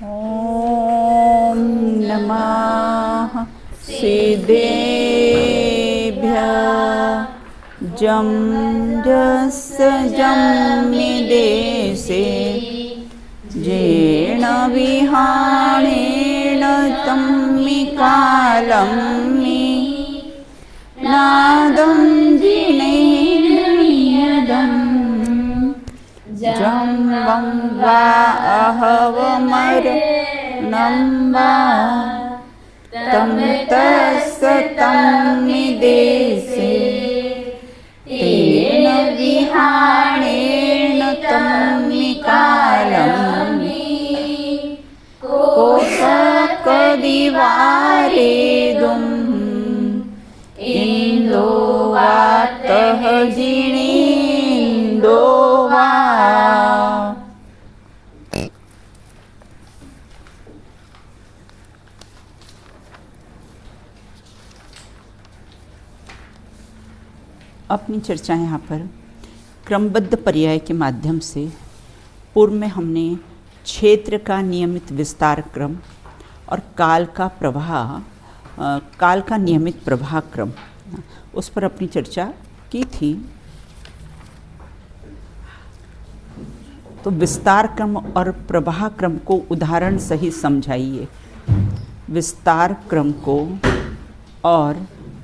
ॐ नमः सिद्धेभ्यः जं जस्य जम्मिदेशे येन विहाणेन तम्मिकालं मे नादं जिनेयदं जं वं वा अहवमर्नं वा तं तत्सतम्मिदेशे तेन विहाणेन तम्मिकालं मे कोशकदिवारेदुम् इन्दो वातः जिनेन्दो वा। अपनी चर्चा यहाँ पर क्रमबद्ध पर्याय के माध्यम से पूर्व में हमने क्षेत्र का नियमित विस्तार क्रम और काल का नियमित प्रवाह क्रम उस पर अपनी चर्चा की थी। तो विस्तार क्रम और प्रवाह क्रम को उदाहरण सहित समझाइए। विस्तार क्रम को और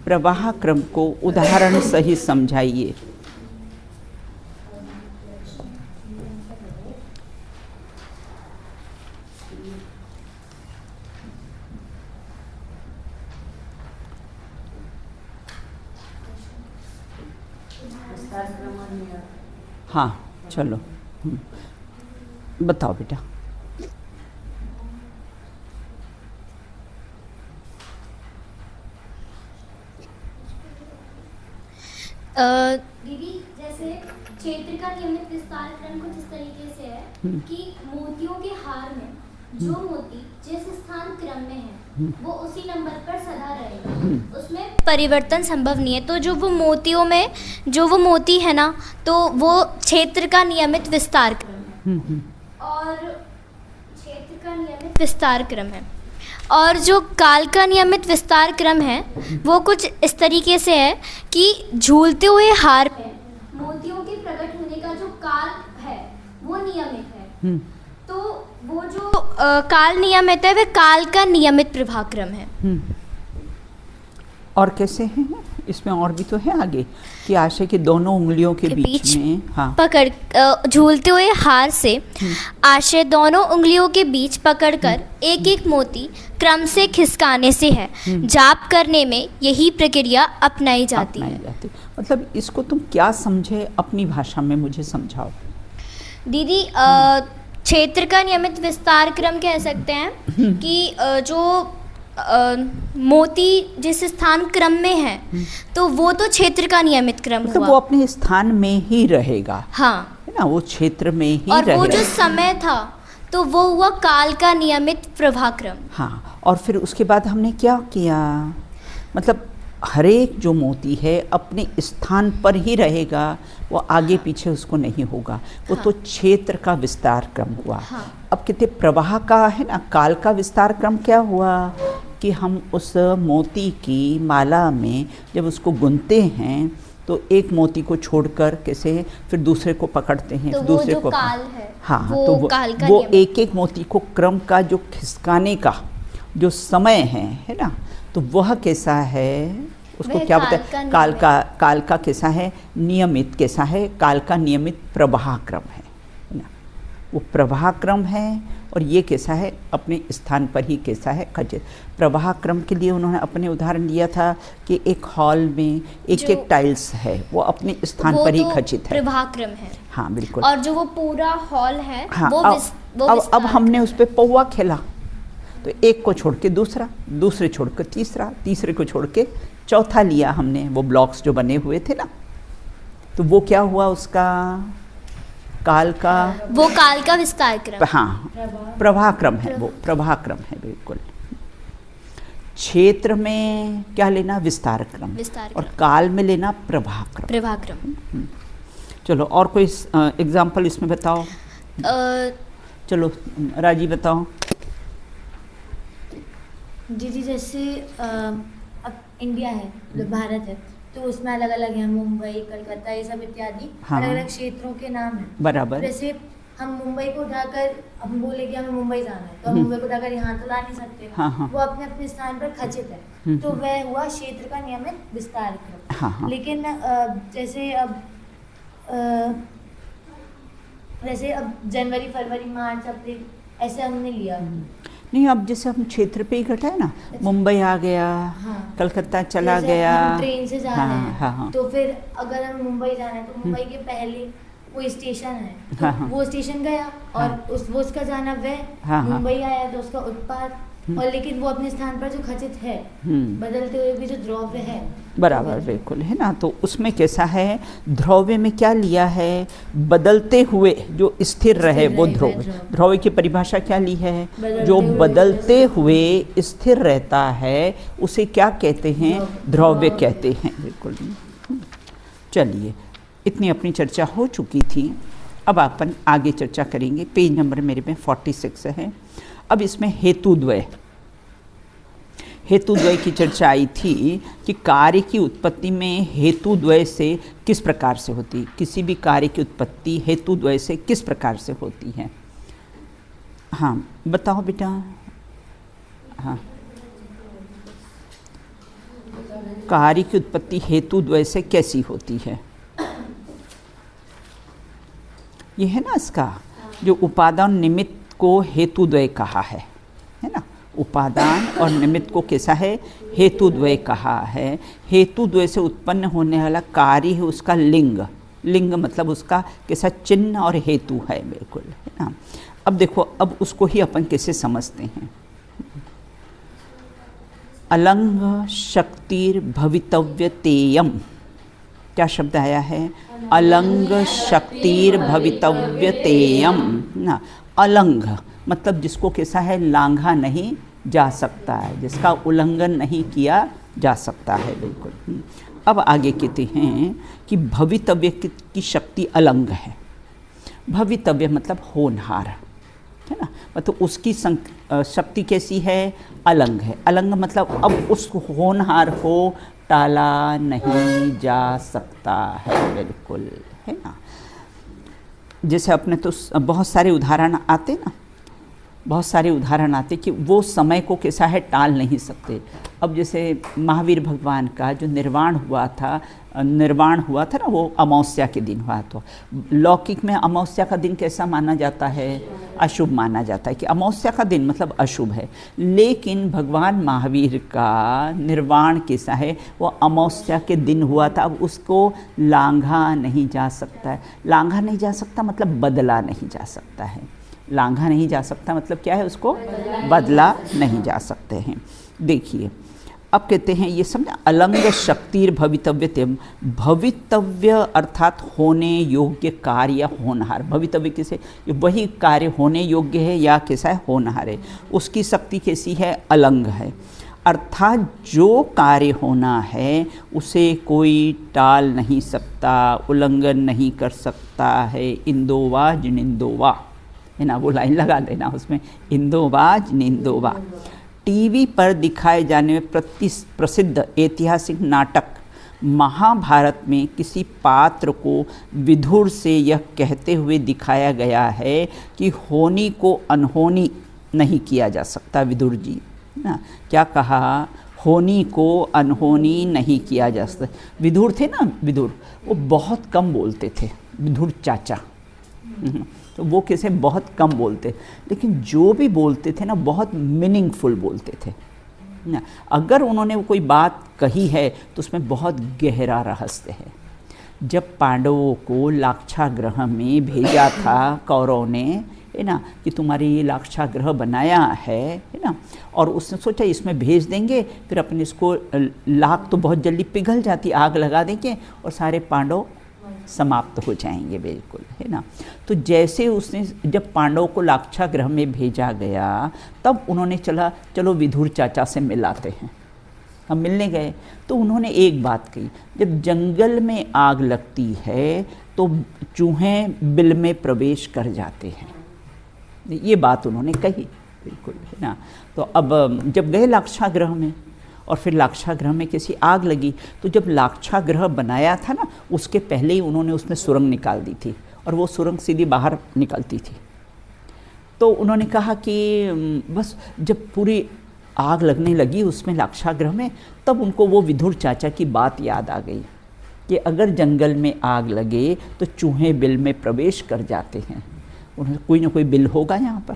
प्रवाह क्रम को उदाहरण सहित समझाइए। हाँ चलो बताओ बेटा। दीदी जैसे क्षेत्र का नियमित विस्तार क्रम कुछ इस तरीके से है कि मोतियों के हार में जो मोती जिस स्थान क्रम में है वो उसी नंबर पर सदा रहेगा, उसमें परिवर्तन संभव नहीं है। तो जो वो मोतियों में जो वो मोती है ना, तो वो क्षेत्र का नियमित विस्तार क्रम है और क्षेत्र का नियमित विस्तार क्रम है। और जो काल का नियमित विस्तार क्रम है वो कुछ इस तरीके से है कि झूलते हुए हार में मोतियों के प्रकट होने का जो काल है वो नियमित है। तो वो जो काल नियमित है वह काल का नियमित प्रवाह क्रम है। और कैसे हैं इसमें और भी तो है आगे कि आशय के दोनों उंगलियों के बीच में पकड़ झूलते हुए हार से आशय दोनों उंगलियों के बीच पकड़कर एक एक मोती क्रम से खिसकाने से है। जाप करने में यही प्रक्रिया अपनाई जाती है। मतलब इसको तुम क्या समझे अपनी भाषा में मुझे समझाओ। दीदी क्षेत्र का नियमित विस्तार क्रम कह सकते हैं कि जो मोती जिस स्थान क्रम में है तो वो तो क्षेत्र का नियमित क्रम मतलब हुआ। वो अपने स्थान में ही रहेगा, हाँ है ना, वो क्षेत्र में ही और रहेगा। वो जो समय था तो वो हुआ काल का नियमित प्रवाह क्रम। हाँ, और फिर उसके बाद हमने क्या किया, मतलब हर एक जो मोती है अपने स्थान पर ही रहेगा, वो आगे पीछे उसको नहीं होगा, वो तो क्षेत्र का विस्तार क्रम हुआ। अब कहते प्रवाह का है ना, काल का विस्तार क्रम क्या हुआ कि हम उस मोती की माला में जब उसको बुनते हैं तो एक मोती को छोड़कर कैसे फिर दूसरे को पकड़ते हैं, तो दूसरे वो जो को काल है, हाँ, वो तो काल का वो नियम। एक एक मोती को क्रम का जो खिसकाने का जो समय है ना, तो वह कैसा है, उसको क्या बताए, काल का कैसा है, नियमित कैसा है, काल का नियमित प्रवाह क्रम है ना, वो प्रवाह क्रम है। और ये कैसा है, अपने स्थान पर ही कैसा है खचित। प्रवाह क्रम के लिए उन्होंने अपने उदाहरण दिया था कि एक हॉल में एक एक टाइल्स है, वो अपने स्थान पर ही खचित है, प्रवाह क्रम है। हाँ बिल्कुल। और जो वो पूरा हॉल है हाँ, वो अब हमने उस पर पौवा खेला तो एक को छोड़ के दूसरा, दूसरे छोड़ के तीसरा, तीसरे को छोड़ के चौथा लिया हमने, वो ब्लॉक्स जो बने हुए थे ना, तो वो क्या हुआ, उसका काल का विस्तार क्रम। हाँ, प्रवाह क्रम है, वो प्रवाह क्रम है बिल्कुल। क्षेत्र में क्या लेना, विस्तार क्रम, और काल में लेना प्रवाह क्रम। चलो और कोई एग्जाम्पल इसमें बताओ। चलो राजी बताओ। जी जी, जैसे अब इंडिया है, मतलब भारत है, तो उसमें अलग अलग हैं, मुंबई, कलकत्ता, ये सब इत्यादि हाँ। अलग अलग क्षेत्रों के नाम हैं। बराबर। जैसे हम मुंबई को उठाकर हम बोले कि हमें मुंबई जाना है, तो हम मुंबई को उठाकर यहाँ तो ला नहीं सकते। हाँ, हाँ। वो अपने अपने स्थान पर खचित है, तो वह हुआ क्षेत्र का नियमित विस्तार क्रम। हाँ, हाँ। लेकिन जैसे अब जनवरी, फरवरी, मार्च, अप्रैल ऐसे हमने लिया। नहीं, अब जैसे हम क्षेत्र पे ही घटाए ना, मुंबई आ गया, हाँ। कलकत्ता चला जैसे गया, हम ट्रेन से जा हाँ, रहे हैं, हाँ, हाँ। तो फिर अगर हमें मुंबई जाना है तो मुंबई के पहले कोई स्टेशन है, तो हाँ, हाँ। वो स्टेशन गया और हाँ। वो उसका जाना वह हाँ, हाँ। मुंबई आया तो उसका उत्पाद, और लेकिन वो अपने स्थान पर जो खचित है, बदलते हुए भी जो द्रव्य है, बराबर, बिल्कुल, है ना। तो उसमें कैसा है, द्रव्य में क्या लिया है, बदलते हुए जो स्थिर रहे वो द्रव्य। द्रव्य की परिभाषा क्या ली है, जो बदलते हुए स्थिर रहता है उसे क्या कहते हैं, द्रव्य कहते हैं, बिल्कुल। चलिए, इतनी अपनी चर्चा हो चुकी थी, अब अपन आगे चर्चा करेंगे। पेज नंबर मेरे में 46 है। अब इसमें हेतुद्वय की चर्चा आई थी कि कार्य की उत्पत्ति में हेतुद्वय से किस प्रकार से होती है, किसी भी कार्य की उत्पत्ति हेतुद्वय से किस प्रकार से होती है। हाँ, बताओ बेटा। हाँ, कार्य की उत्पत्ति हेतुद्वय से कैसी होती है। ये है ना, इसका जो उपादान निमित्त को हेतुद्वय कहा है ना। उपादान और निमित्त को कैसा है, हेतुद्वय कहा है। हेतुद्वय से उत्पन्न होने वाला कार्य है उसका लिंग। लिंग मतलब उसका कैसा चिन्ह और हेतु है, बिल्कुल, है ना। अब देखो, अब उसको ही अपन कैसे समझते हैं। अलंग शक्तिर भवितव्यतेयम, क्या शब्द आया है, अलंग शक्तिर भवितव्यतेयम ना। अलंग मतलब जिसको कैसा है, लांघा नहीं जा सकता है, जिसका उल्लंघन नहीं किया जा सकता है, बिल्कुल। अब आगे कहते हैं कि भवितव्य की शक्ति अलंग है। भवितव्य मतलब होनहार, है ना, मतलब उसकी शक्ति कैसी है, अलंग है। अलंग मतलब अब उस होनहार को टाला नहीं जा सकता है, बिल्कुल, है ना। जैसे अपने तो बहुत सारे उदाहरण आते ना, बहुत सारे उदाहरण आते कि वो समय को कैसा है, टाल नहीं सकते। अब जैसे महावीर भगवान का जो निर्वाण हुआ था ना, वो अमावस्या के दिन हुआ। तो लौकिक में अमावस्या का दिन कैसा माना जाता है, अशुभ माना जाता है कि अमावस्या का दिन मतलब अशुभ है। लेकिन भगवान महावीर का निर्वाण कैसा है, वो अमावस्या के दिन हुआ था। अब उसको लांघा नहीं जा सकता है। लांघा नहीं जा सकता मतलब बदला नहीं जा सकता है। लांघा नहीं जा सकता मतलब क्या है, उसको बदला नहीं जा सकते हैं। देखिए, अब कहते हैं ये समझा, अलंग शक्तिर भवितव्यतेयम। भवितव्य अर्थात होने योग्य कार्य, होनहार। भवितव्य किसे, वही कार्य होने योग्य है या कैसा है, होनहार है। उसकी शक्ति कैसी है, अलंग है। अर्थात जो कार्य होना है उसे कोई टाल नहीं सकता, उल्लंघन नहीं कर सकता है। इंदोवा जिनिंदोवा, है ना, वो लाइन लगा देना उसमें, इंदोवा जिनिंदोवा। टीवी पर दिखाए जाने में प्रसिद्ध ऐतिहासिक नाटक महाभारत में किसी पात्र को विधुर से यह कहते हुए दिखाया गया है कि होनी को अनहोनी नहीं किया जा सकता। विदुर जी ना, क्या कहा, होनी को अनहोनी नहीं किया जा सकता। विदुर थे ना, विदुर, वो बहुत कम बोलते थे, विदुर चाचा। तो वो कैसे बहुत कम बोलते, लेकिन जो भी बोलते थे ना बहुत मीनिंगफुल बोलते थे ना। अगर उन्होंने कोई बात कही है तो उसमें बहुत गहरा रहस्य है। जब पांडवों को लाक्षागृह में भेजा था कौरव ने, है ना, कि तुम्हारे ये लाक्षागृह बनाया है ना, और उसने सोचा इसमें भेज देंगे, फिर अपने इसको लाख तो बहुत जल्दी पिघल जाती, आग लगा देंगे और सारे पांडव समाप्त हो जाएंगे, बिल्कुल, है ना। तो जैसे उसने जब पांडवों को लाक्षागृह में भेजा गया, तब उन्होंने चलो विधुर चाचा से मिलाते हैं। हम मिलने गए तो उन्होंने एक बात कही, जब जंगल में आग लगती है तो चूहे बिल में प्रवेश कर जाते हैं। ये बात उन्होंने कही, बिल्कुल, है ना। तो अब जब गए लाक्षागृह में और फिर लाक्षागृह में किसी आग लगी, तो जब लाक्षागृह बनाया था ना, उसके पहले ही उन्होंने उसमें सुरंग निकाल दी थी और वो सुरंग सीधी बाहर निकलती थी। तो उन्होंने कहा कि बस जब पूरी आग लगने लगी उसमें लाक्षागृह में, तब उनको वो विदुर चाचा की बात याद आ गई कि अगर जंगल में आग लगे तो चूहे बिल में प्रवेश कर जाते हैं। उन्होंने कोई ना कोई बिल होगा यहाँ पर,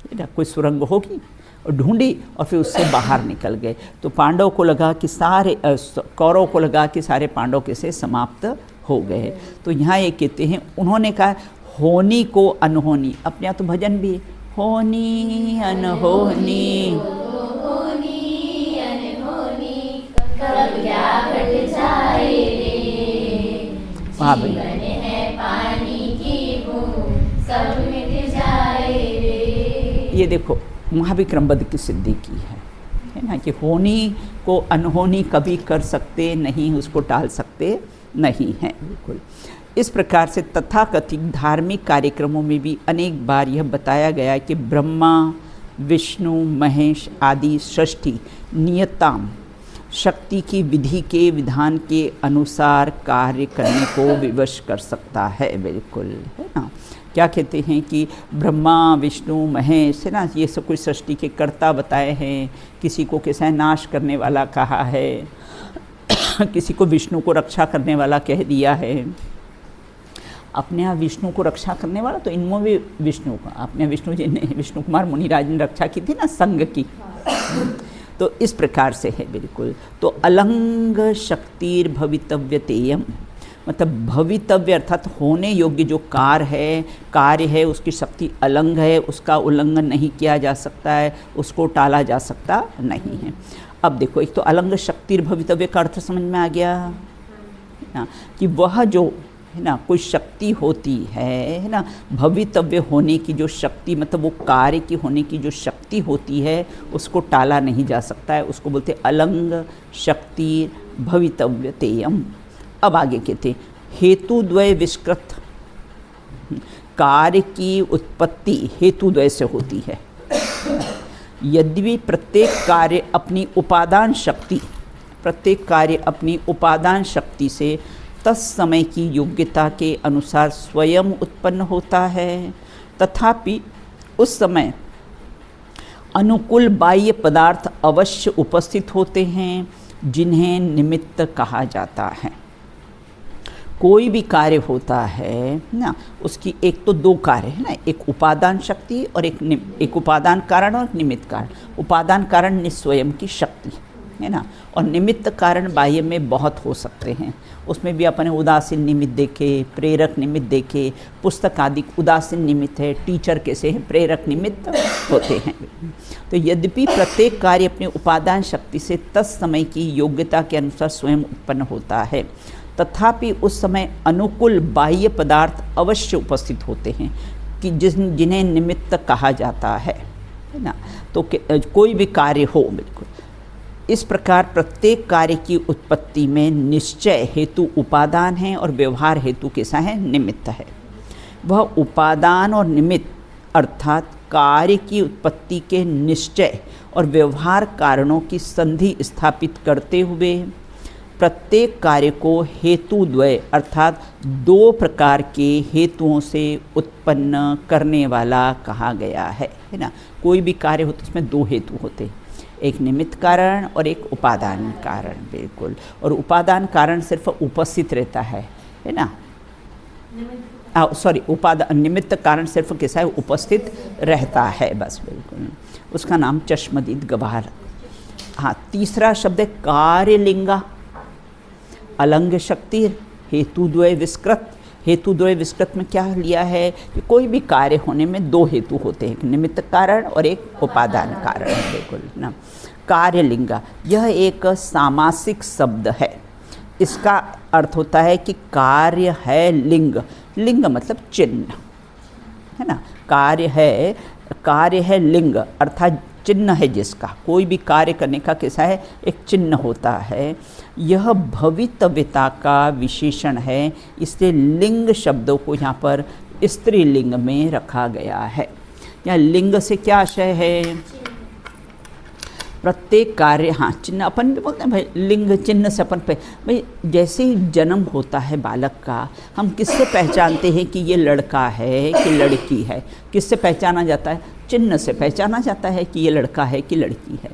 है ना, कोई सुरंग होगी, और ढूंढी और फिर उससे बाहर निकल गए। तो पांडव को लगा कि सारे कौरव को लगा कि सारे पांडव कैसे समाप्त हो गए। तो यहाँ ये कहते हैं, उन्होंने कहा होनी को अनहोनी, अपने यहाँ तो भजन भी है, होनी अनहोनी हाँ भाई, ये देखो महाविक्रम बध की सिद्धि की है ना, कि होनी को अनहोनी कभी कर सकते नहीं, उसको टाल सकते नहीं हैं। बिल्कुल इस प्रकार से तथाकथित धार्मिक कार्यक्रमों में भी अनेक बार यह बताया गया है कि ब्रह्मा विष्णु महेश आदि षष्ठी नियताम शक्ति की विधि के विधान के अनुसार कार्य करने को विवश कर सकता है। बिल्कुल, है ना। क्या कहते हैं कि ब्रह्मा विष्णु महेश, है ना, ये सब कुछ सृष्टि के कर्ता बताए हैं। किसी को कैसा नाश करने वाला कहा है, किसी को विष्णु को रक्षा करने वाला कह दिया है। अपने यहाँ विष्णु को रक्षा करने वाला, तो इनमें भी विष्णु का, अपने विष्णु जी ने, विष्णु कुमार मुनिराज ने रक्षा की थी ना संग की। तो इस प्रकार से है। बिल्कुल, तो अलंग शक्तिर भवितव्यतेयम, मतलब भवितव्य अर्थात होने योग्य जो कार्य है उसकी शक्ति अलंग है, उसका उल्लंघन नहीं किया जा सकता है, उसको टाला जा सकता नहीं है। अब देखो, एक तो अलंग शक्तिर भवितव्य का अर्थ समझ में आ गया ना, कि वह जो है ना कोई शक्ति होती है ना, भवितव्य होने की जो शक्ति, मतलब वो कार्य की होने की जो शक्ति होती है उसको टाला नहीं जा सकता है, उसको बोलते अलंग शक्ति भवितव्यतेयम। अब आगे कहते हेतुद्वय विष्कृत, कार्य की उत्पत्ति हेतुद्वय से होती है। यद्यपि प्रत्येक कार्य अपनी उपादान शक्ति से तत्समय की योग्यता के अनुसार स्वयं उत्पन्न होता है, तथापि उस समय अनुकूल बाह्य पदार्थ अवश्य उपस्थित होते हैं जिन्हें निमित्त कहा जाता है। कोई भी कार्य होता है ना, उसकी एक तो दो कार्य है ना, एक उपादान शक्ति और एक उपादान कारण और निमित्त कारण। उपादान कारण निस्वयं की शक्ति है ना, और निमित्त कारण बाह्य में बहुत हो सकते हैं। उसमें भी अपने उदासीन निमित्त देखे, प्रेरक निमित्त देखे, पुस्तक आदि उदासीन निमित्त है, टीचर कैसे हैं प्रेरक निमित्त होते हैं। तो यद्यपि प्रत्येक कार्य अपने उपादान शक्ति से तत्समय की योग्यता के अनुसार स्वयं उत्पन्न होता है, तथापि उस समय अनुकूल बाह्य पदार्थ अवश्य उपस्थित होते हैं कि जिन्हें निमित्त कहा जाता है ना। तो कोई भी कार्य हो, बिल्कुल इस प्रकार प्रत्येक कार्य की उत्पत्ति में निश्चय हेतु उपादान है और व्यवहार हेतु कैसा है, निमित्त है। वह उपादान और निमित्त अर्थात कार्य की उत्पत्ति के निश्चय और व्यवहार कारणों की संधि स्थापित करते हुए प्रत्येक कार्य को हेतुद्वय अर्थात दो प्रकार के हेतुओं से उत्पन्न करने वाला कहा गया है ना। कोई भी कार्य हो तो उसमें दो हेतु होते, एक निमित्त कारण और एक उपादान कारण। बिल्कुल, और उपादान कारण सिर्फ उपस्थित रहता है ना, निमित्त कारण सिर्फ कैसा है, उपस्थित रहता है बस। बिल्कुल, उसका नाम चश्मदीद गवाह। हाँ, तीसरा शब्द है कार्यलिंगा, अलंग शक्ति हेतुद्वय विष्कृत। हेतुद्वय विष्कृत में क्या लिया है कि कोई भी कार्य होने में दो हेतु होते हैं, एक निमित्त कारण और एक उपादान कारण। बिल्कुल ना, कार्यलिंगा यह एक सामासिक शब्द है। इसका अर्थ होता है कि कार्य है लिंग, लिंग मतलब चिन्ह है ना, कार्य है लिंग अर्थात चिन्ह है जिसका, कोई भी कार्य करने का कैसा है, एक चिन्ह होता है। यह भवितव्यता का विशेषण है, इसलिए लिंग शब्दों को यहाँ पर स्त्रीलिंग में रखा गया है। या लिंग से क्या आशय है? प्रत्येक कार्य, हाँ चिन्ह अपन भी बोलते हैं भाई, लिंग चिन्ह से अपन पे भाई जैसे ही जन्म होता है बालक का, हम किससे पहचानते हैं कि ये लड़का है कि लड़की है? किससे पहचाना जाता है? चिन्ह से पहचाना जाता है कि ये लड़का है कि लड़की है।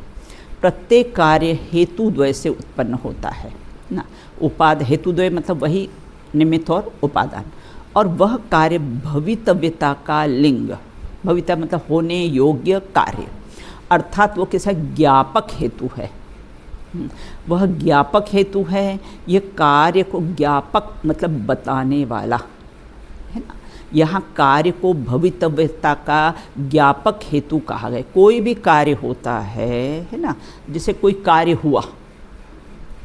प्रत्येक कार्य हेतुद्वय से उत्पन्न होता है ना। उपाद हेतुद्वय मतलब वही निमित्त और उपादान, और वह कार्य भवितव्यता का लिंग, भविता मतलब होने योग्य कार्य, अर्थात वो कैसा ज्ञापक हेतु है। वह ज्ञापक हेतु है, ये कार्य को ज्ञापक मतलब बताने वाला है ना। यहाँ कार्य को भवितव्यता का ज्ञापक हेतु कहा गया। कोई भी कार्य होता है ना, जैसे कोई कार्य हुआ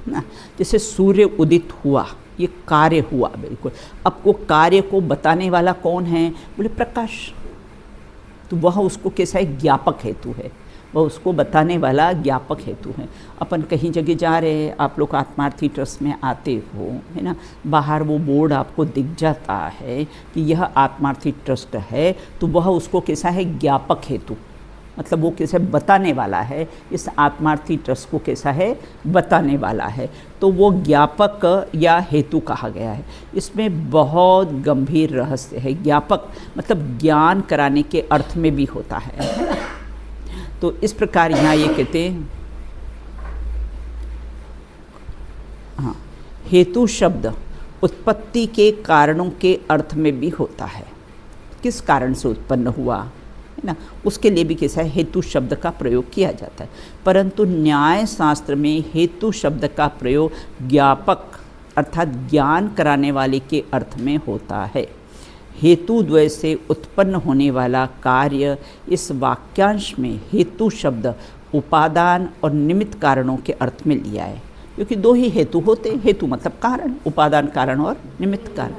ना, जैसे सूर्य उदित हुआ, ये कार्य हुआ बिल्कुल। अब वो कार्य को बताने वाला कौन है? बोले प्रकाश। तो वह उसको कैसा है? ज्ञापक हेतु है, वह उसको बताने वाला ज्ञापक हेतु है। अपन कहीं जगह जा रहे हैं, आप लोग आत्मार्थी ट्रस्ट में आते हो है ना, बाहर वो बोर्ड आपको दिख जाता है कि यह आत्मार्थी ट्रस्ट है, तो वह उसको कैसा है? ज्ञापक हेतु, मतलब वो कैसे बताने वाला है, इस आत्मार्थी ट्रस्ट को कैसा है? बताने वाला है। तो वो ज्ञापक या हेतु कहा गया है। इसमें बहुत गंभीर रहस्य है। ज्ञापक मतलब ज्ञान कराने के अर्थ में भी होता है। तो इस प्रकार यहाँ ये कहते हैं, हाँ, हेतु शब्द उत्पत्ति के कारणों के अर्थ में भी होता है। किस कारण से उत्पन्न हुआ है ना, उसके लिए भी कैसा है? हेतु शब्द का प्रयोग किया जाता है। परंतु न्याय शास्त्र में हेतु शब्द का प्रयोग ज्ञापक अर्थात ज्ञान कराने वाले के अर्थ में होता है। हेतु द्वय से उत्पन्न होने वाला कार्य, इस वाक्यांश में हेतु शब्द उपादान और निमित्त कारणों के अर्थ में लिया है, क्योंकि दो ही हेतु होते हैं। हेतु मतलब कारण, उपादान कारण और निमित्त कारण।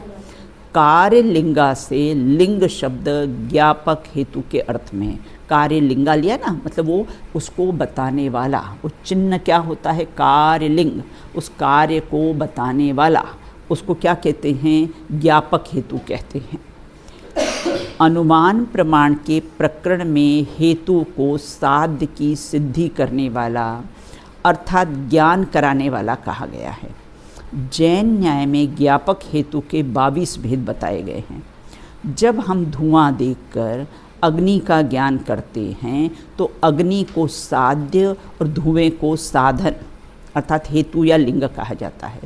कार्य लिंगा से लिंग शब्द ज्ञापक हेतु के अर्थ में, कार्य लिंगा लिया ना, मतलब वो उसको बताने वाला, वो चिन्ह क्या होता है? कार्य लिंग, उस कार्य को बताने वाला, उसको क्या कहते हैं? ज्ञापक हेतु कहते हैं। अनुमान प्रमाण के प्रकरण में हेतु को साध्य की सिद्धि करने वाला अर्थात ज्ञान कराने वाला कहा गया है। जैन न्याय में ज्ञापक हेतु के 22 भेद बताए गए हैं। जब हम धुआं देखकर अग्नि का ज्ञान करते हैं तो अग्नि को साध्य और धुएं को साधन अर्थात हेतु या लिंग कहा जाता है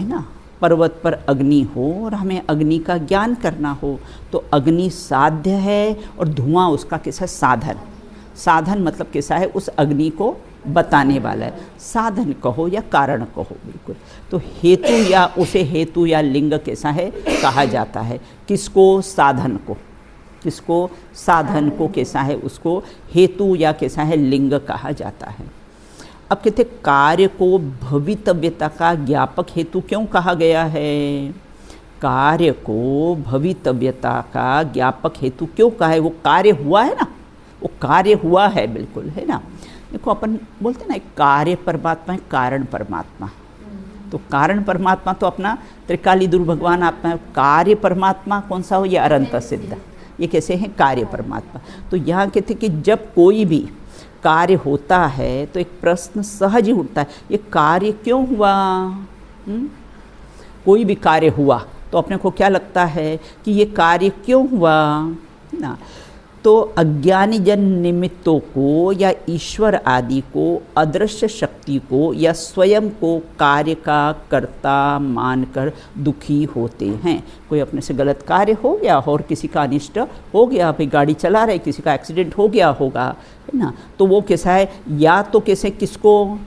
ना। पर्वत पर अग्नि हो और हमें अग्नि का ज्ञान करना हो तो अग्नि साध्य है और धुआं उसका कैसा साधन। साधन मतलब कैसा है? उस अग्नि को बताने वाला है। साधन कहो या कारण कहो, बिल्कुल। तो हेतु या उसे हेतु या लिंग कैसा है कहा जाता है? किसको? साधन को। किसको? साधन को कैसा है? उसको हेतु या कैसा है? लिंग कहा जाता है। अब कहते कार्य को भवितव्यता का ज्ञापक हेतु क्यों कहा गया है? कार्य को भवितव्यता का ज्ञापक हेतु क्यों कहा है? वो कार्य हुआ है ना, वो कार्य हुआ है, बिल्कुल है ना। देखो अपन बोलते हैं ना, कार्य परमात्मा है, कारण परमात्मा। तो कारण परमात्मा तो अपना त्रिकालीधुर भगवान आत्मा है। कार्य परमात्मा कौन सा हो? ये अनंत सिद्ध। ये कैसे हैं? कार्य परमात्मा। तो यहाँ कहते कि जब कोई भी कार्य होता है तो एक प्रश्न सहज ही उठता है, ये कार्य क्यों हुआ? कोई भी कार्य हुआ तो अपने को क्या लगता है कि ये कार्य क्यों हुआ ना। तो अज्ञानी जन निमित्तों को या ईश्वर आदि को, अदृश्य शक्ति को या स्वयं को कार्य का कर्ता मानकर दुखी होते हैं। कोई अपने से गलत कार्य हो गया और किसी का अनिष्ट हो गया, भाई गाड़ी चला रहे किसी का एक्सीडेंट हो गया होगा, है ना। तो वो कैसा है? या तो कैसे किसको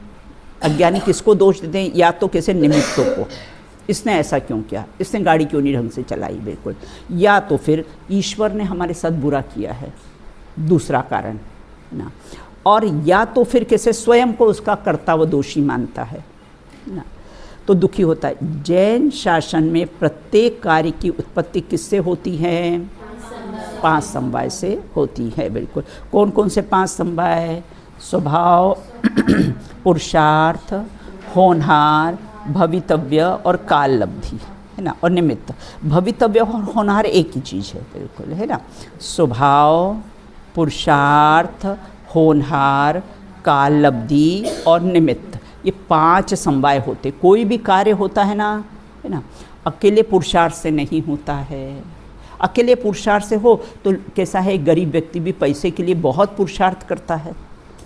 अज्ञानी किसको दोष देते हैं? या तो कैसे निमित्तों को, इसने ऐसा क्यों किया, इसने गाड़ी क्यों नहीं ढंग से चलाई, बिल्कुल। या तो फिर ईश्वर ने हमारे साथ बुरा किया है, दूसरा कारण ना। और या तो फिर कैसे स्वयं को उसका कर्ता व दोषी मानता है ना, तो दुखी होता है। जैन शासन में प्रत्येक कार्य की उत्पत्ति किससे होती है? 5 समवाय से होती है, बिल्कुल। कौन कौन से 5 समवाय? स्वभाव, पुरुषार्थ, होनहार, भवितव्य और काल लब्धि, है ना, और निमित्त। भवितव्य और होनहार एक ही चीज़ है, बिल्कुल, है ना। स्वभाव, पुरुषार्थ, होनहार, कालब्धि और निमित्त, ये 5 समवाय होते। कोई भी कार्य होता है ना, है ना, अकेले पुरुषार्थ से नहीं होता है। अकेले पुरुषार्थ से हो तो कैसा है, गरीब व्यक्ति भी पैसे के लिए बहुत पुरुषार्थ करता है,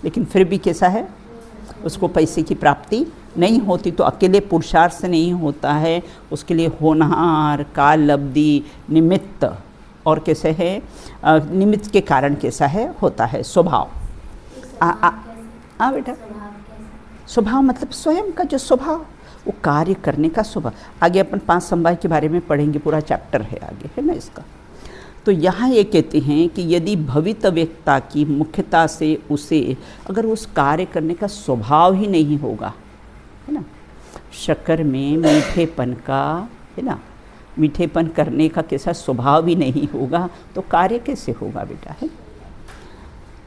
लेकिन फिर भी कैसा है, उसको पैसे की प्राप्ति नहीं होती। तो अकेले पुरुषार्थ से नहीं होता है, उसके लिए होनहार, कालब्धि, निमित्त और कैसे है, निमित्त के कारण कैसा है, होता है स्वभाव। बेटा, स्वभाव मतलब स्वयं का जो स्वभाव, वो कार्य करने का स्वभाव। आगे अपन 5 समवाय के बारे में पढ़ेंगे, पूरा चैप्टर है आगे, है ना इसका। तो यहाँ ये कहते हैं कि यदि भवितव्यता की मुख्यता से उसे, अगर उस कार्य करने का स्वभाव ही नहीं होगा, है ना, शक्कर में मीठेपन का, है ना, मीठेपन करने का कैसा स्वभाव भी नहीं होगा, तो कार्य कैसे होगा बेटा, है।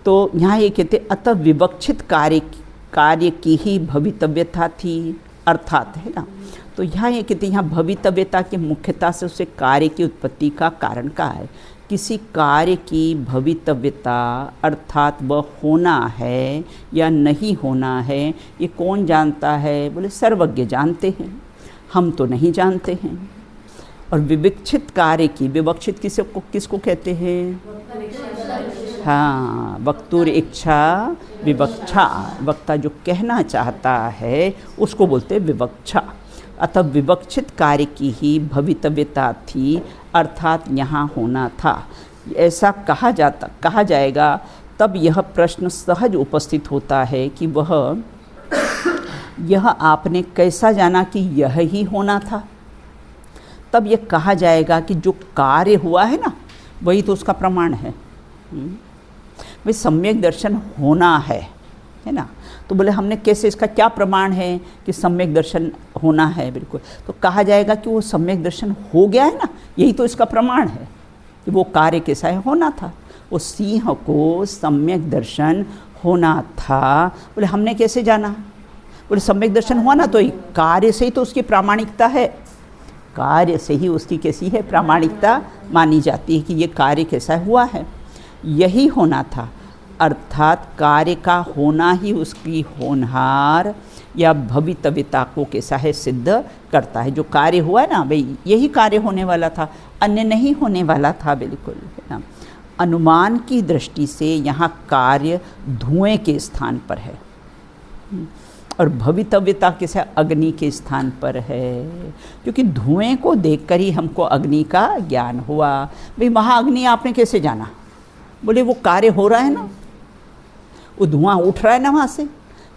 तो यहाँ ये कहते अतः विवक्षित कार्य की ही भवितव्यता थी, अर्थात, है ना। तो यहाँ ये कहते हैं, यहाँ भवितव्यता की मुख्यता से उसे कार्य की उत्पत्ति का कारण का है। किसी कार्य की भवितव्यता अर्थात वह होना है या नहीं होना है, ये कौन जानता है, बोले सर्वज्ञ जानते हैं, हम तो नहीं जानते हैं। और विवक्षित कार्य की, विवक्षित किसको कहते हैं, हाँ, वक्तुर इच्छा विवक्षा, वक्ता जो कहना चाहता है उसको बोलते हैं विवक्षा। अतः विवक्षित कार्य की ही भवितव्यता थी, अर्थात यहाँ होना था, ऐसा कहा जाएगा। तब यह प्रश्न सहज उपस्थित होता है कि यह आपने कैसा जाना कि यह ही होना था। तब यह कहा जाएगा कि जो कार्य हुआ है ना, वही तो उसका प्रमाण है। भाई सम्यक दर्शन होना है ना, तो बोले हमने कैसे, इसका क्या प्रमाण है कि सम्यक दर्शन होना है, बिल्कुल। तो कहा जाएगा कि वो सम्यक दर्शन हो गया है ना, यही तो इसका प्रमाण है कि वो कार्य कैसा है, होना था। वो सिंह को सम्यक दर्शन होना था, बोले हमने कैसे जाना, बोले सम्यक दर्शन हुआ ना, तो कार्य से ही तो उसकी प्रामाणिकता है, कार्य से ही उसकी कैसी है, प्रामाणिकता मानी जाती है कि ये कार्य कैसा हुआ है, यही होना था। अर्थात कार्य का होना ही उसकी होनहार या भवितव्यता को कैसा है, सिद्ध करता है। जो कार्य हुआ है ना, भाई यही कार्य होने वाला था, अन्य नहीं होने वाला था, बिल्कुल, है ना। अनुमान की दृष्टि से यहाँ कार्य धुएं के स्थान पर है और भवितव्यता कैसे, अग्नि के स्थान पर है, क्योंकि धुएं को देखकर ही हमको अग्नि का ज्ञान हुआ। भाई वहाँ अग्नि आपने कैसे जाना, बोले वो कार्य हो रहा है ना, वो धुआं उठ रहा है ना वहाँ से,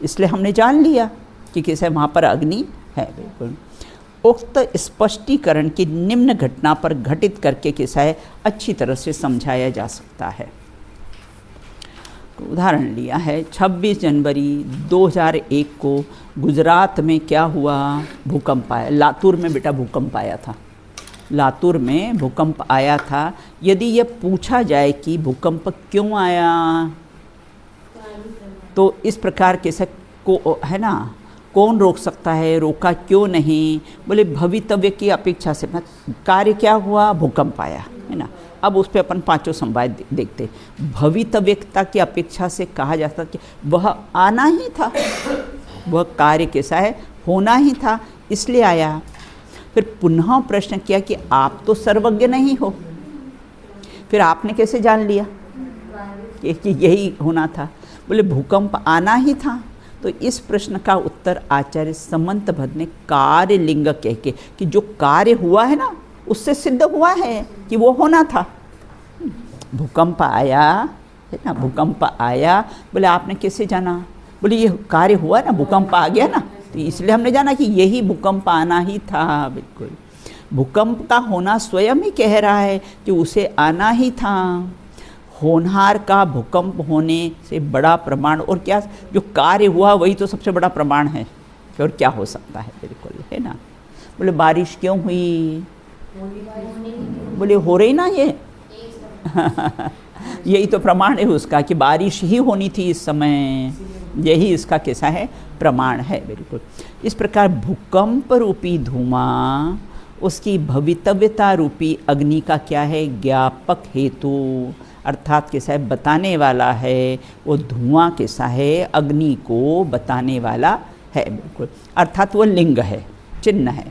इसलिए हमने जान लिया कि कैसे वहाँ पर अग्नि है, बिल्कुल। उक्त स्पष्टीकरण की निम्न घटना पर घटित करके कैसा है, अच्छी तरह से समझाया जा सकता है। उदाहरण लिया है, 26 जनवरी 2001 को गुजरात में क्या हुआ, भूकंप आया। लातूर में बेटा भूकंप आया था, लातूर में भूकंप आया था। यदि ये पूछा जाए कि भूकंप क्यों आया, तो इस प्रकार कैसे को, है ना, कौन रोक सकता है, रोका क्यों नहीं, बोले भवितव्य की अपेक्षा से, कार्य क्या हुआ, भूकंप आया, है ना। अब उस पर अपन 5 समवाय देखते। भवितव्यता की अपेक्षा से कहा जाता कि वह आना ही था, वह कार्य कैसा है, होना ही था, इसलिए आया। फिर पुनः प्रश्न किया कि आप तो सर्वज्ञ नहीं हो, फिर आपने कैसे जान लिया कि यही होना था, बोले भूकंप आना ही था। तो इस प्रश्न का उत्तर आचार्य समंत भद्र ने कार्य लिंग कह के, कि जो कार्य हुआ है ना, उससे सिद्ध हुआ है कि वो होना था। भूकंप आया, है ना, भूकंप आया, बोले आपने कैसे जाना, बोले ये कार्य हुआ ना, भूकंप आ गया ना, तो इसलिए हमने जाना कि यही भूकंप आना ही था, बिल्कुल। भूकंप का होना स्वयं ही कह रहा है कि उसे आना ही था। होनहार का भूकंप होने से बड़ा प्रमाण और क्या, जो कार्य हुआ वही तो सबसे बड़ा प्रमाण है, और क्या हो सकता है, बिल्कुल, है ना। बोले बारिश क्यों हुई, बोले हो रही ना ये यही तो प्रमाण है उसका कि बारिश ही होनी थी इस समय, यही इसका कैसा है, प्रमाण है, बिल्कुल। इस प्रकार भूकंप रूपी धुआं उसकी भवितव्यता रूपी अग्नि का क्या है, ज्ञापक हेतु, अर्थात कैसा है, बताने वाला है। वो धुआं कैसा है, अग्नि को बताने वाला है बिल्कुल, अर्थात वो लिंग है, चिन्ह है।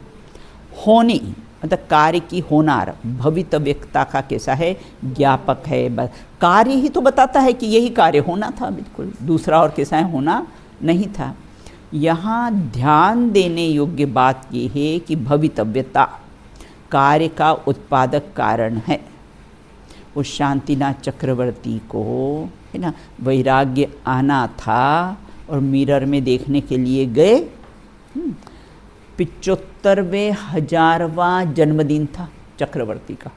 होनी मतलब कार्य की होनार, भवितव्यता का कैसा है, ज्ञापक है। कार्य ही तो बताता है कि यही कार्य होना था, बिल्कुल दूसरा और कैसा है, होना नहीं था। यहाँ ध्यान देने योग्य बात ये है कि भवितव्यता कार्य का उत्पादक कारण है। उस शांतिनाथ चक्रवर्ती को है ना वैराग्य आना था और मिरर में देखने के लिए गए। 75वें 1000वां जन्मदिन था चक्रवर्ती का,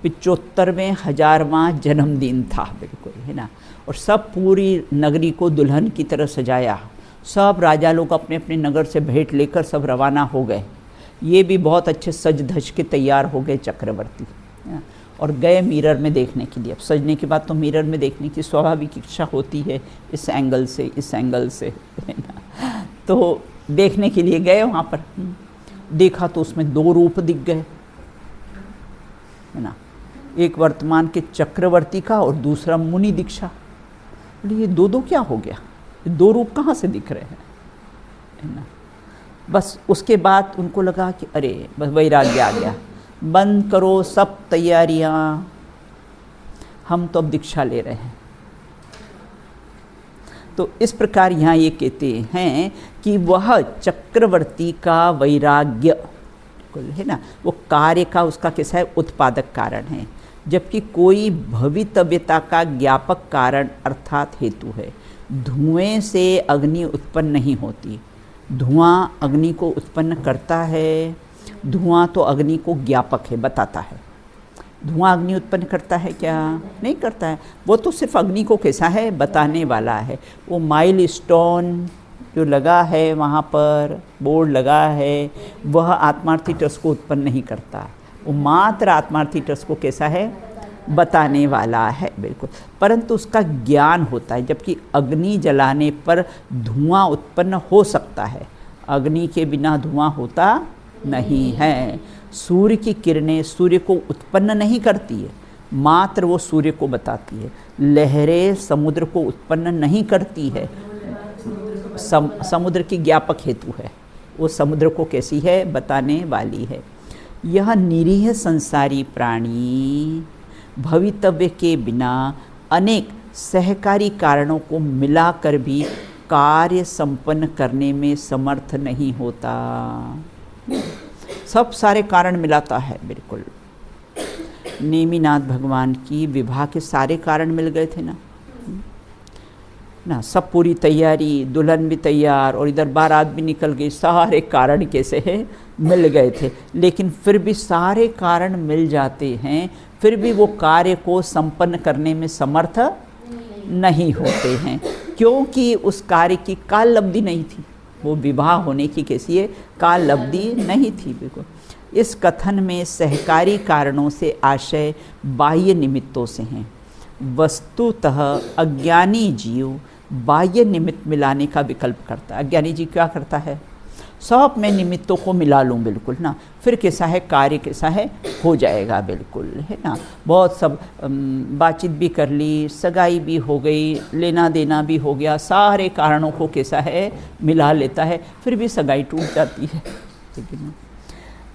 75वें 1000वां जन्मदिन था बिल्कुल, है ना। और सब पूरी नगरी को दुल्हन की तरह सजाया। सब राजा लोग अपने अपने नगर से भेंट लेकर सब रवाना हो गए। ये भी बहुत अच्छे सज धज के तैयार हो गए चक्रवर्ती, और गए मिरर में देखने के लिए। अब सजने के बाद तो मिरर में देखने की स्वाभाविक इच्छा होती है, इस एंगल से, इस एंगल से, है ना। तो देखने के लिए गए वहाँ पर। देखा तो उसमें 2 रूप दिख गए, है ना। एक वर्तमान के चक्रवर्ती का और दूसरा मुनि दीक्षा। बोले ये दो क्या हो गया, ये 2 रूप कहाँ से दिख रहे हैं, है ना। बस उसके बाद उनको लगा कि अरे बस वैराग्य आ गया, बंद करो सब तैयारियां, हम तो अब दीक्षा ले रहे हैं। तो इस प्रकार यहाँ ये कहते हैं कि वह चक्रवर्ती का वैराग्य है ना, वो कार्य का उसका कैसा है, उत्पादक कारण है, जबकि कोई भवितव्यता का ज्ञापक कारण अर्थात हेतु है। धुएं से अग्नि उत्पन्न नहीं होती, धुआं अग्नि को उत्पन्न करता है। धुआं तो अग्नि को ज्ञापक है, बताता है। धुआं अग्नि उत्पन्न करता है क्या, नहीं करता है। वो तो सिर्फ अग्नि को कैसा है, बताने वाला है। वो माइल स्टोन जो लगा है वहाँ पर, बोर्ड लगा है, वह आत्मार्थी ट्रस्ट को उत्पन्न नहीं करता। वो मात्र आत्मार्थी ट्रस्ट को कैसा है, बताने वाला है बिल्कुल, परंतु उसका ज्ञान होता है। जबकि अग्नि जलाने पर धुआं उत्पन्न हो सकता है, अग्नि के बिना धुआं होता नहीं है। सूर्य की किरणें सूर्य को उत्पन्न नहीं करती है, मात्र वो सूर्य को बताती है। लहरें समुद्र को उत्पन्न नहीं करती है, समुद्र की ज्ञापक हेतु है, वो समुद्र को कैसी है, बताने वाली है। यह निरीह संसारी प्राणी भवितव्य के बिना अनेक सहकारी कारणों को मिलाकर भी कार्य संपन्न करने में समर्थ नहीं होता। सब सारे कारण मिलाता है बिल्कुल। नेमिनाथ भगवान की विवाह के सारे कारण मिल गए थे ना, सब पूरी तैयारी, दुल्हन भी तैयार और इधर बारात भी निकल गई, सारे कारण कैसे है, मिल गए थे। लेकिन फिर भी सारे कारण मिल जाते हैं, फिर भी वो कार्य को संपन्न करने में समर्थ नहीं होते हैं, क्योंकि उस कार्य की काल लब्धि नहीं थी। वो विवाह होने की कैसी है, काल लब्धि नहीं थी बिल्कुल। इस कथन में सहकारी कारणों से आशय बाह्य निमित्तों से हैं। वस्तुतः अज्ञानी जीव बाह्य निमित्त मिलाने का विकल्प करता है। अज्ञानी जीव क्या करता है, सब में निमित्तों को मिला लूँ बिल्कुल ना, फिर कैसा है, कार्य कैसा है, हो जाएगा बिल्कुल, है ना। बहुत सब बातचीत भी कर ली, सगाई भी हो गई, लेना देना भी हो गया, सारे कारणों को कैसा है, मिला लेता है, फिर भी सगाई टूट जाती है।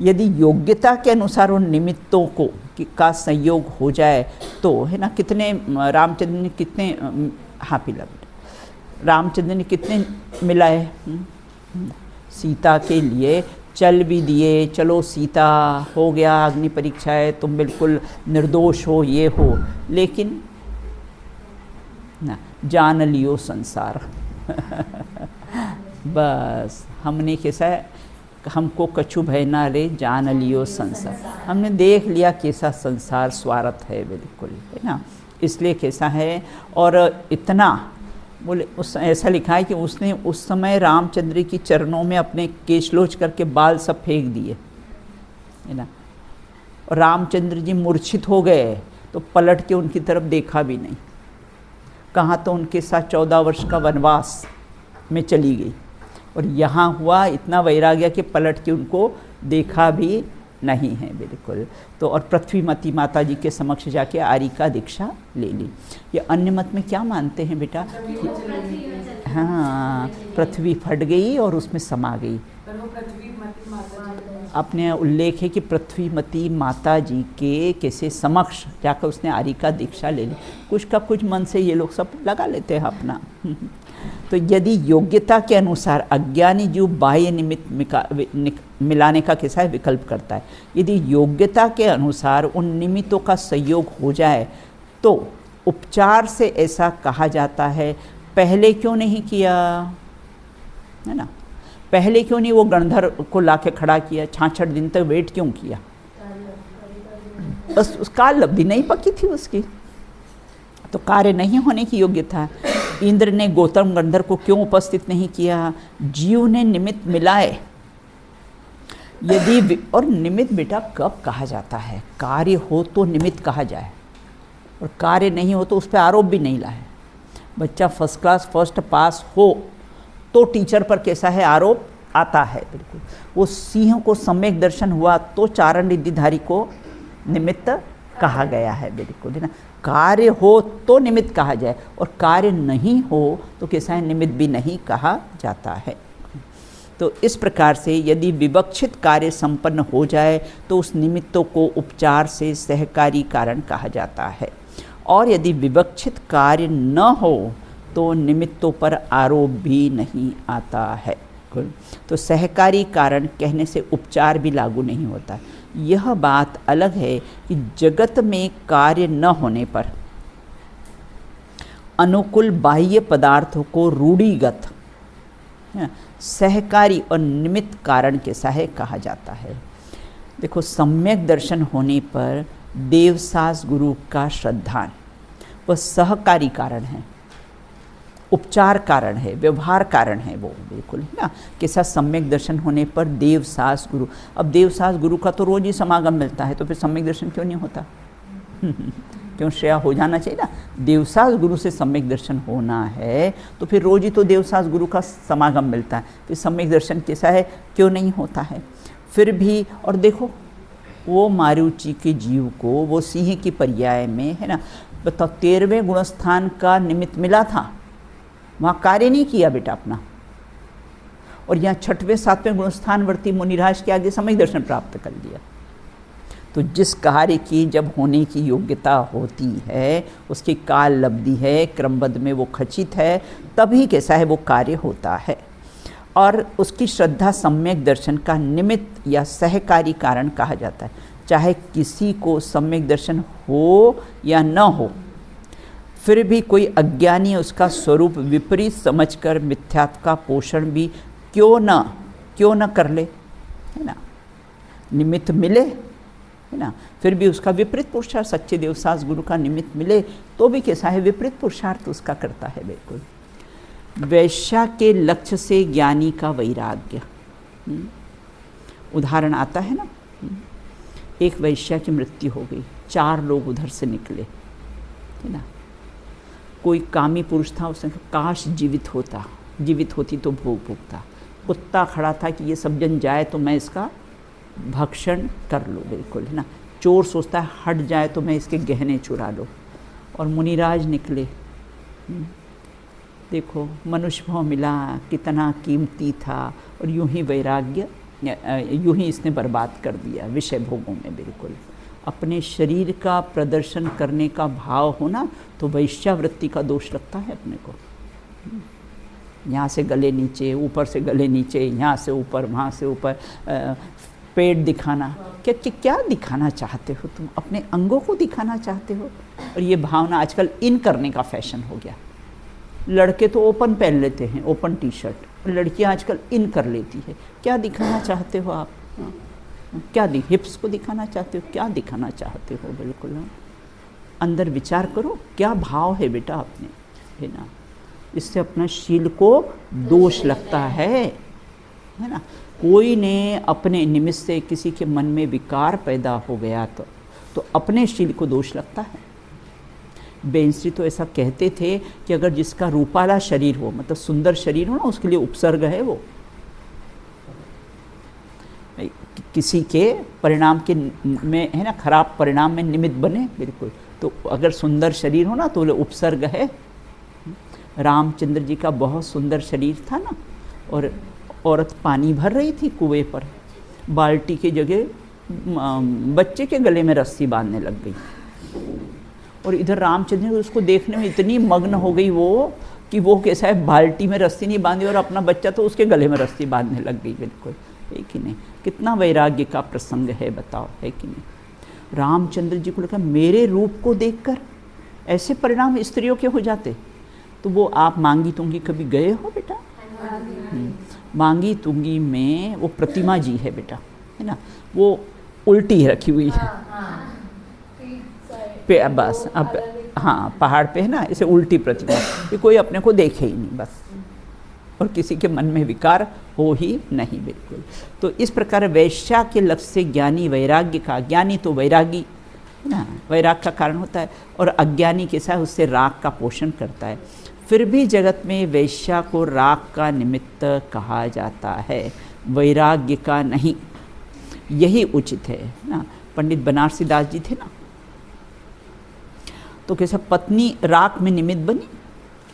यदि योग्यता के अनुसार उन निमित्तों को का संयोग हो जाए तो, है ना। कितने रामचंद्र ने कितने रामचंद्र ने कितने मिलाए, सीता के लिए चल भी दिए, चलो सीता हो गया, अग्नि परीक्षा है, तुम बिल्कुल निर्दोष हो, ये हो, लेकिन ना जान लियो संसार बस हमने कैसा है, हमको कछु भय ना रे, जान लियो संसार। हमने देख लिया कैसा संसार स्वार्थ है बिल्कुल, है ना। इसलिए कैसा है, और इतना बोले उस ऐसा लिखा है कि उसने उस समय रामचंद्र की चरणों में अपने केशलोच करके बाल सब फेंक दिए, है ना। और रामचंद्र जी मूर्छित हो गए तो पलट के उनकी तरफ देखा भी नहीं। कहाँ तो उनके साथ 14 वर्ष का वनवास में चली गई, और यहाँ हुआ इतना वैराग्य कि पलट के उनको देखा भी नहीं है, बिल्कुल। तो और पृथ्वीमती माता जी के समक्ष जाके आर्य का दीक्षा ले ली। ये अन्य मत में क्या मानते हैं बेटा? हाँ, पृथ्वी फट गई और उसमें समा गई। अपने उल्लेख है कि पृथ्वीमती माता जी के कैसे समक्ष जाकर उसने आर्य का दीक्षा ले ली। कुछ का कुछ मन से ये लोग सब लगा लेते हैं अपना। तो यदि योग्यता के अनुसार अज्ञानी जीव बाह्य निमित्त मिलाने का कैसा है विकल्प करता है, यदि योग्यता के अनुसार उन निमित्तों का संयोग हो जाए तो उपचार से ऐसा कहा जाता है, पहले क्यों नहीं किया, है ना? पहले क्यों नहीं वो गणधर को लाके खड़ा किया, 66 दिन तक वेट क्यों किया? बस उस काल लब्धि नहीं पकी थी उसकी, तो कार्य नहीं होने की योग्यता। इंद्र ने गौतम गंधर को क्यों उपस्थित नहीं किया? जीव ने निमित्त मिलाए। यदि और निमित्त बेटा कब कहा जाता है? कार्य हो तो निमित्त कहा जाए, और कार्य नहीं हो तो उस पर आरोप भी नहीं लाए। बच्चा फर्स्ट क्लास फर्स्ट पास हो तो टीचर पर कैसा है आरोप आता है, बिल्कुल। वो सिंह को सम्यक दर्शन हुआ तो चारण रिद्धिधारी को निमित्त कहा गया है, बिल्कुल, है ना। कार्य हो तो निमित्त कहा जाए, और कार्य नहीं हो तो कैसा है निमित्त भी नहीं कहा जाता है। तो इस प्रकार से यदि विवक्षित कार्य संपन्न हो जाए तो उस निमित्तों को उपचार से सहकारी कारण कहा जाता है, और यदि विवक्षित कार्य न हो तो निमित्तों पर आरोप भी नहीं आता है। तो सहकारी कारण कहने से उपचार भी लागू नहीं होता। यह बात अलग है कि जगत में कार्य न होने पर अनुकूल बाह्य पदार्थों को रूढ़िगत सहकारी और निमित्त कारण कैसा है कहा जाता है। देखो, सम्यक दर्शन होने पर देवसास गुरु का श्रद्धान वह सहकारी कारण है, उपचार कारण है, व्यवहार कारण है, वो बिल्कुल, है ना। कैसा? सम्यक दर्शन होने पर देवसास गुरु। अब देवसास गुरु का तो रोज ही समागम मिलता है, तो फिर सम्यक दर्शन क्यों नहीं होता? क्यों? श्रेया हो जाना चाहिए ना। देवसास गुरु से सम्यक दर्शन होना है तो फिर रोज ही तो देवसास गुरु का समागम मिलता है, फिर सम्यक दर्शन कैसा है क्यों नहीं होता है? फिर भी, और देखो वो मारुचि के जीव को वो सिंह की पर्याय में, है ना, बताओ 13वें गुणस्थान का निमित्त मिला था, वहाँ कार्य नहीं किया बेटा अपना, और यहाँ 6वें 7वें गुणस्थानवर्ती मुनिराज के आगे सम्यक दर्शन प्राप्त कर लिया। तो जिस कार्य की जब होने की योग्यता होती है, उसकी काल लब्धि है, क्रमबद्ध में वो खचित है, तभी कैसा है वो कार्य होता है, और उसकी श्रद्धा सम्यक दर्शन का निमित्त या सहकारी कारण कहा जाता है। चाहे किसी को सम्यक दर्शन हो या न हो, फिर भी कोई अज्ञानी उसका स्वरूप विपरीत समझकर मिथ्यात्व का पोषण भी क्यों न कर ले, है ना। निमित्त मिले, है ना, फिर भी उसका विपरीत पुरुषार्थ, सच्चे देवसास गुरु का निमित्त मिले तो भी कैसा है विपरीत पुरुषार्थ उसका करता है, बिल्कुल। वैश्या के लक्ष्य से ज्ञानी का वैराग्य, उदाहरण आता है ना। एक वैश्या की मृत्यु हो गई, 4 लोग उधर से निकले, है ना। कोई कामी पुरुष था, उसने कहा काश जीवित होती तो भोग भोगता। कुत्ता खड़ा था कि ये सब जन जाए तो मैं इसका भक्षण कर लूँ, बिल्कुल, है ना। चोर सोचता है हट जाए तो मैं इसके गहने चुरा लूँ, और मुनिराज निकले। देखो मनुष्य भाव मिला, कितना कीमती था, और यूं ही वैराग्य, यूं ही इसने बर्बाद कर दिया विषय भोगों में, बिल्कुल। अपने शरीर का प्रदर्शन करने का भाव होना तो वैश्यावृत्ति का दोष लगता है अपने को। यहाँ से गले नीचे, ऊपर से गले नीचे, यहाँ से ऊपर, वहाँ से ऊपर, पेट दिखाना। क्या दिखाना चाहते हो तुम? अपने अंगों को दिखाना चाहते हो? और ये भावना आजकल इन करने का फैशन हो गया। लड़के तो ओपन पहन लेते हैं, ओपन टी शर्ट, और लड़कियाँ आजकल इन कर लेती है। क्या दिखाना चाहते हो आप? क्या हिप्स को दिखाना चाहते हो? क्या दिखाना चाहते हो? बिल्कुल अंदर विचार करो, क्या भाव है बेटा अपने, है ना। इससे अपना शील को दोष लगता है ना। कोई ने अपने निमित्त से किसी के मन में विकार पैदा हो गया तो अपने शील को दोष लगता है। बेंसरी तो ऐसा कहते थे कि अगर जिसका रूपाला शरीर हो, मतलब सुंदर शरीर हो ना, उसके लिए उपसर्ग है वो। किसी के परिणाम के में, है ना, खराब परिणाम में निमित्त बने। बिल्कुल। तो अगर सुंदर शरीर हो ना तो बोले उपसर्ग है। रामचंद्र जी का बहुत सुंदर शरीर था ना, और औरत पानी भर रही थी कुएं पर, बाल्टी की जगह बच्चे के गले में रस्सी बांधने लग गई, और इधर रामचंद्र उसको देखने में इतनी मग्न हो गई वो कि वो कैसा है, बाल्टी में रस्सी नहीं बांधी और अपना बच्चा तो उसके गले में रस्सी बांधने लग गई। बिल्कुल, है कि नहीं? कितना वैराग्य का प्रसंग है, बताओ, है कि नहीं? रामचंद्र जी को लगा मेरे रूप को देखकर ऐसे परिणाम स्त्रियों के हो जाते। तो वो आप मांगी तुंगी कभी गए हो बेटा? मांगी तुंगी में वो प्रतिमा जी है बेटा, है ना, वो उल्टी रखी हुई है पे, बस अब हाँ पहाड़ पे है ना, इसे उल्टी प्रतिमा, ये कोई अपने को देखे ही नहीं बस, और किसी के मन में विकार हो ही नहीं। बिल्कुल। तो इस प्रकार वैश्या के लक्ष्य से ज्ञानी वैराग्य का, ज्ञानी तो वैरागी है ना, वैराग का कारण होता है, और अज्ञानी के साथ उससे राग का पोषण करता है। फिर भी जगत में वैश्या को राग का निमित्त कहा जाता है, वैराग्य का नहीं। यही उचित है ना। पंडित बनारसी दास जी थे ना, तो कैसा पत्नी राग में निमित्त बनी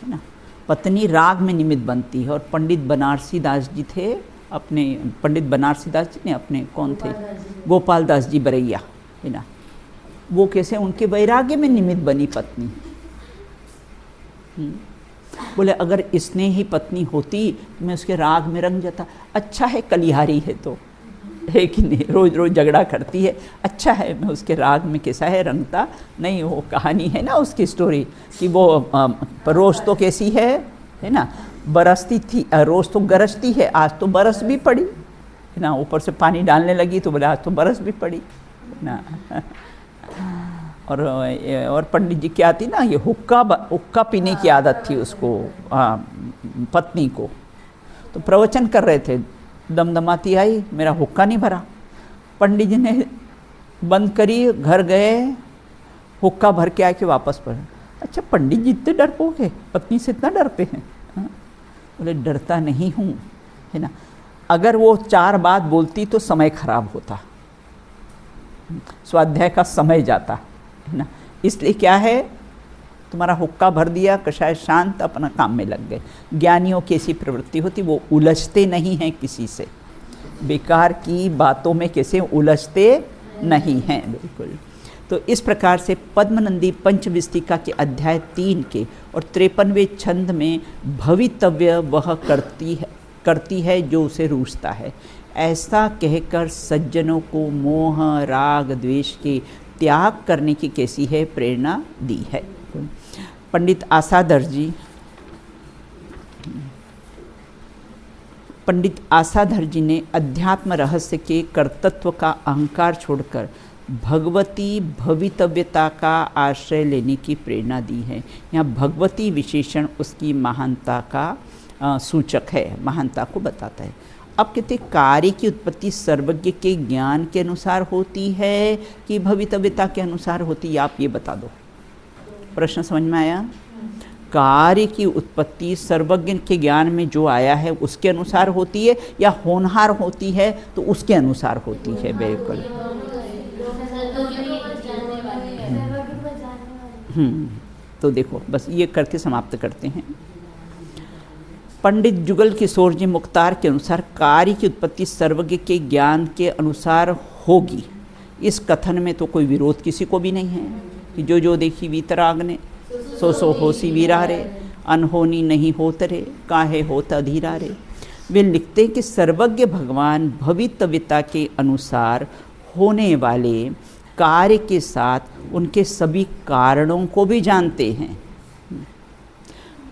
है ना, पत्नी राग में निमित्त बनती है। और पंडित बनारसी दास जी थे अपने, पंडित बनारसी दास जी ने अपने कौन थे, गोपाल दास जी बरैया है ना, वो कैसे उनके वैराग्य में निमित्त बनी पत्नी। बोले अगर इसने ही पत्नी होती तो मैं उसके राग में रंग जाता। अच्छा है कलिहारी है तो, है कि नहीं, रोज़ रोज़ झगड़ा करती है, अच्छा है मैं उसके राग में कैसा है रंगता नहीं। वो कहानी है ना उसकी स्टोरी कि वो रोज़ तो कैसी है ना, बरसती थी, रोज़ तो गरजती है, आज तो बरस भी पड़ी है ना, ऊपर से पानी डालने लगी तो बोले आज तो बरस भी पड़ी ना। और पंडित जी क्या थी ना, ये हुक्का पीने की आदत थी उसको, पत्नी को। तो प्रवचन कर रहे थे, दमदमाती आई, मेरा हुक्का नहीं भरा। पंडित जी ने बंद करी, घर गए, हुक्का भर के आके वापस पढ़े। अच्छा पंडित जी इतने डरपोक है, पत्नी से इतना डरते हैं? बोले डरता नहीं हूँ, है ना, अगर वो 4 बात बोलती तो समय खराब होता, स्वाध्याय का समय जाता है ना, इसलिए क्या है, तुम्हारा हुक्का भर दिया, कषाय शांत, अपना काम में लग गए। ज्ञानियों की ऐसी प्रवृत्ति होती, वो उलझते नहीं हैं किसी से, बेकार की बातों में कैसे उलझते नहीं हैं। बिल्कुल। तो इस प्रकार से पद्मनंदी पंचविस्तिका के अध्याय 3 के और 53वें छंद में भवितव्य वह करती है जो उसे रूठता है, ऐसा कहकर सज्जनों को मोह राग द्वेष के त्याग करने की कैसी है प्रेरणा दी है। पंडित आसाधर जी ने अध्यात्म रहस्य के कर्तृत्व का अहंकार छोड़कर भगवती भवितव्यता का आश्रय लेने की प्रेरणा दी है। यहाँ भगवती विशेषण उसकी महानता का सूचक है, महानता को बताता है। अब कहते कार्य की उत्पत्ति सर्वज्ञ के ज्ञान के अनुसार होती है कि भवितव्यता के अनुसार होती है, आप ये बता दो। प्रश्न समझ में आया? कार्य की उत्पत्ति सर्वज्ञ के ज्ञान में जो आया है उसके अनुसार होती है, या होनहार होती है तो उसके अनुसार होती है? बिल्कुल। तो देखो बस ये करके समाप्त करते हैं। पंडित जुगल किशोर जी मुख्तार के अनुसार कार्य की उत्पत्ति सर्वज्ञ के ज्ञान के अनुसार होगी, इस कथन में तो कोई विरोध किसी को भी नहीं है कि जो जो देखी वीतराग ने सो सो होसी वीरा रे, अनहोनी नहीं होत रे, काहे होत अधीरा रे। वे लिखते हैं कि सर्वज्ञ भगवान भवितव्यता के अनुसार होने वाले कार्य के साथ उनके सभी कारणों को भी जानते हैं।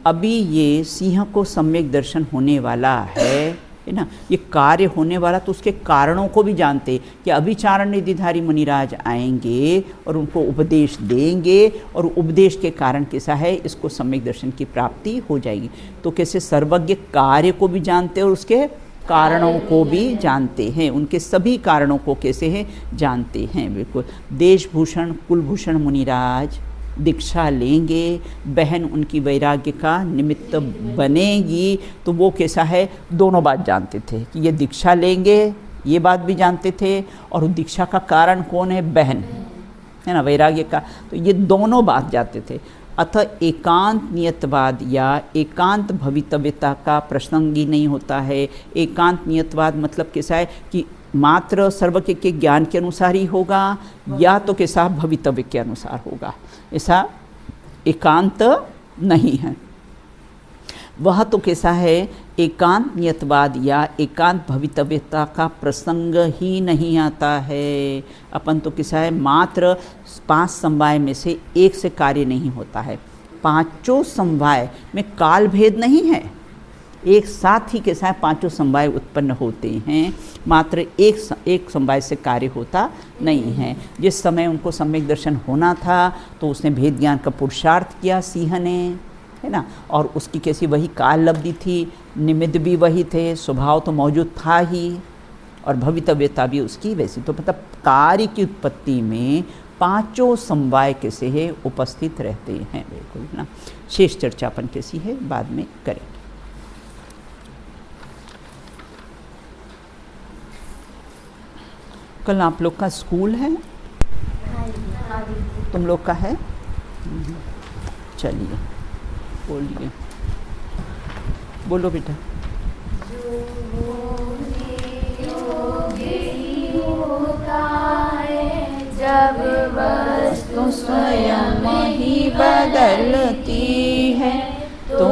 अभी ये सिंह को सम्यक दर्शन होने वाला है ना, ये कार्य होने वाला, तो उसके कारणों को भी जानते कि अभी चारण निधिधारी मुनिराज आएंगे और उनको उपदेश देंगे, और उपदेश के कारण कैसा है, इसको सम्यक दर्शन की प्राप्ति हो जाएगी। तो कैसे सर्वज्ञ कार्य को भी जानते हैं और उसके कारणों को भी जानते हैं, उनके सभी कारणों को कैसे हैं जानते हैं। बिल्कुल। देशभूषण कुलभूषण मुनिराज दीक्षा लेंगे, बहन उनकी वैराग्य का निमित्त बनेगी, तो वो कैसा है, दोनों बात जानते थे कि ये दीक्षा लेंगे ये बात भी जानते थे, और दीक्षा का कारण कौन है? बहन, है ना, वैराग्य का। तो ये दोनों बात जानते थे। अतः एकांत नियतवाद या एकांत भवितव्यता का प्रसंग ही नहीं होता है। एकांत नियतवाद मतलब कैसा है कि मात्र सर्वज्ञ के ज्ञान के अनुसार ही होगा, या तो कैसा भवितव्य के अनुसार होगा, ऐसा एकांत नहीं है। वह तो कैसा है, एकांत नियतवाद या एकांत भवितव्यता का प्रसंग ही नहीं आता है। अपन तो कैसा है, मात्र 5 समवाय में से एक से कार्य नहीं होता है। 5 समवाय में काल भेद नहीं है, एक साथ ही कैसा है 5 समवाय उत्पन्न होते हैं, मात्र एक समवाय से कार्य होता नहीं है। जिस समय उनको सम्यक दर्शन होना था तो उसने भेद ज्ञान का पुरुषार्थ किया सिंह ने, है ना, और उसकी कैसी वही काल लब्धि थी, निमित्त भी वही थे, स्वभाव तो मौजूद था ही, और भवितव्यता भी उसकी वैसी। तो मतलब कार्य की उत्पत्ति में 5 समवाय कैसे है उपस्थित रहते हैं, बिल्कुल ना। शेष चर्चा अपन कैसी है बाद में करेंगे। कल आप लोग का स्कूल है, तुम लोग का है? चलिए बोलिए, बोलो बेटा। जब वस्तु स्वयं ही बदलती है तो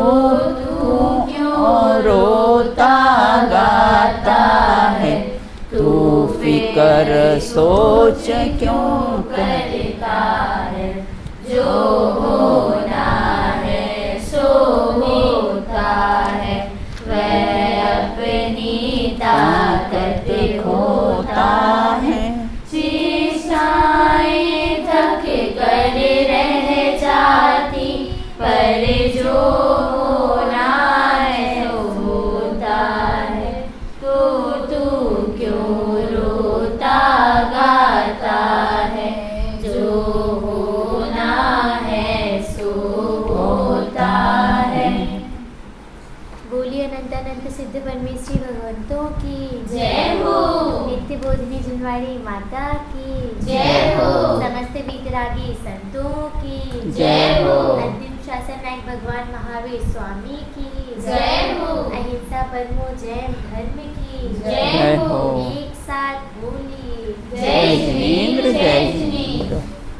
तू क्यों रोता गाता है, तू फिक्र सोच क्यों करता है, जो होना है सो होता है, वह अपनी ताकत खोता है, चेष्टाएं थक कर रह जाती, पर जो होना है होता है, तो तू क्यों रोता गाता है, जो होना है सो होता है। बोलिए अनंतानंत सिद्ध परमेश्वरी भगवंतों की जय हो। नित्य बोधिनी जुनवाड़ी माता की जय हो। समस्त वीतरागी संतों की जय हो। अंतिम शासन नायक भगवान महावीर स्वामी की जय हो। अहिंसा परमो जैन धर्म की जय हो। एक साथ बोलिए जय जिनेंद्र जय